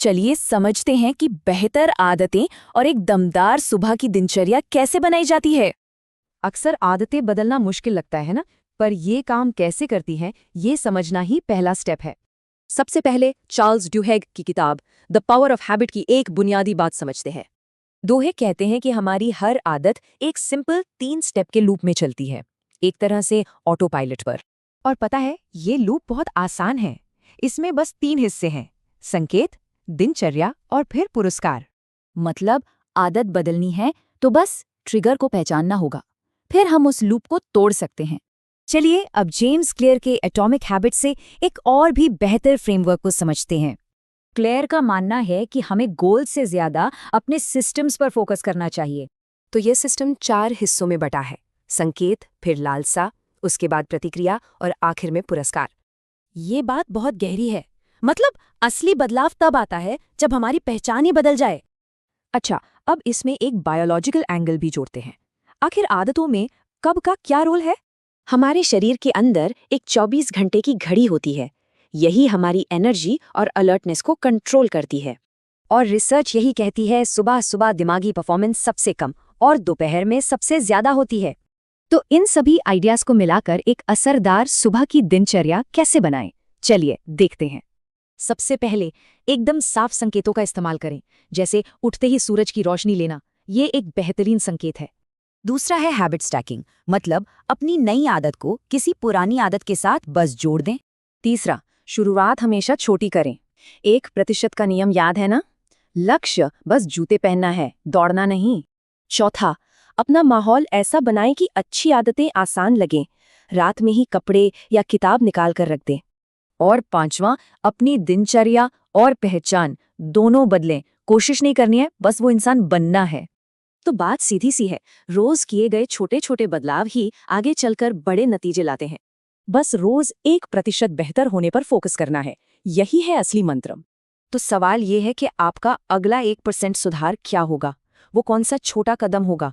चलिए समझते हैं कि बेहतर आदतें और एक दमदार सुबह की दिनचर्या कैसे बनाई जाती है। अक्सर आदतें बदलना मुश्किल लगता है ना, पर ये काम कैसे करती हैं, ये समझना ही पहला स्टेप है। सबसे पहले चार्ल्स ड्यूहेग की किताब द पावर ऑफ हैबिट की एक बुनियादी बात समझते हैं। दोहे कहते हैं कि हमारी हर आदत एक सिंपल 3 स्टेप के लूप में चलती है, एक तरह से ऑटो पायलट पर। और पता है, ये लूप बहुत आसान है। इसमें बस 3 हिस्से हैं: संकेत, दिनचर्या और फिर पुरस्कार। मतलब आदत बदलनी है तो बस ट्रिगर को पहचानना होगा, फिर हम उस लूप को तोड़ सकते हैं। चलिए अब जेम्स क्लियर के एटॉमिक हैबिट से एक और भी बेहतर फ्रेमवर्क को समझते हैं। क्लेयर का मानना है कि हमें गोल से ज्यादा अपने सिस्टम्स पर फोकस करना चाहिए। तो ये सिस्टम 4 हिस्सों में बटा है: संकेत, फिर लालसा, उसके बाद प्रतिक्रिया और आखिर में पुरस्कार। ये बात बहुत गहरी है। मतलब असली बदलाव तब आता है जब हमारी पहचान ही बदल जाए। अच्छा, अब इसमें एक बायोलॉजिकल एंगल भी जोड़ते हैं। आखिर आदतों में कब का क्या रोल है? हमारे शरीर के अंदर एक 24 घंटे की घड़ी होती है। यही हमारी एनर्जी और अलर्टनेस को कंट्रोल करती है। और रिसर्च यही कहती है, सुबह सुबह दिमागी परफॉर्मेंस सबसे कम और दोपहर में सबसे ज्यादा होती है। तो इन सभी आइडियाज को मिलाकर एक असरदार सुबह की दिनचर्या कैसे बनाएं? चलिए देखते हैं। सबसे पहले एकदम साफ संकेतों का इस्तेमाल करें, जैसे उठते ही सूरज की रोशनी लेना। ये एक बेहतरीन संकेत है। दूसरा है हैबिट स्टैकिंग, मतलब अपनी नई आदत को किसी पुरानी आदत के साथ बस जोड़ दें। तीसरा, शुरुआत हमेशा छोटी करें। 1% का नियम याद है ना? लक्ष्य बस जूते पहनना है, दौड़ना नहीं। चौथा, अपना माहौल ऐसा बनाएं कि अच्छी आदतें आसान लगें। रात में ही कपड़े या किताब निकाल कर रख दें। और पांचवां, अपनी दिनचर्या और पहचान दोनों बदलें। कोशिश नहीं करनी है, बस वो इंसान बनना है। तो बात सीधी सी है, रोज किए गए छोटे छोटे बदलाव ही आगे चलकर बड़े नतीजे लाते हैं। बस रोज 1% बेहतर होने पर फोकस करना है। यही है असली मंत्र। तो सवाल ये है कि आपका अगला 1% सुधार क्या होगा? वो कौन सा छोटा कदम होगा?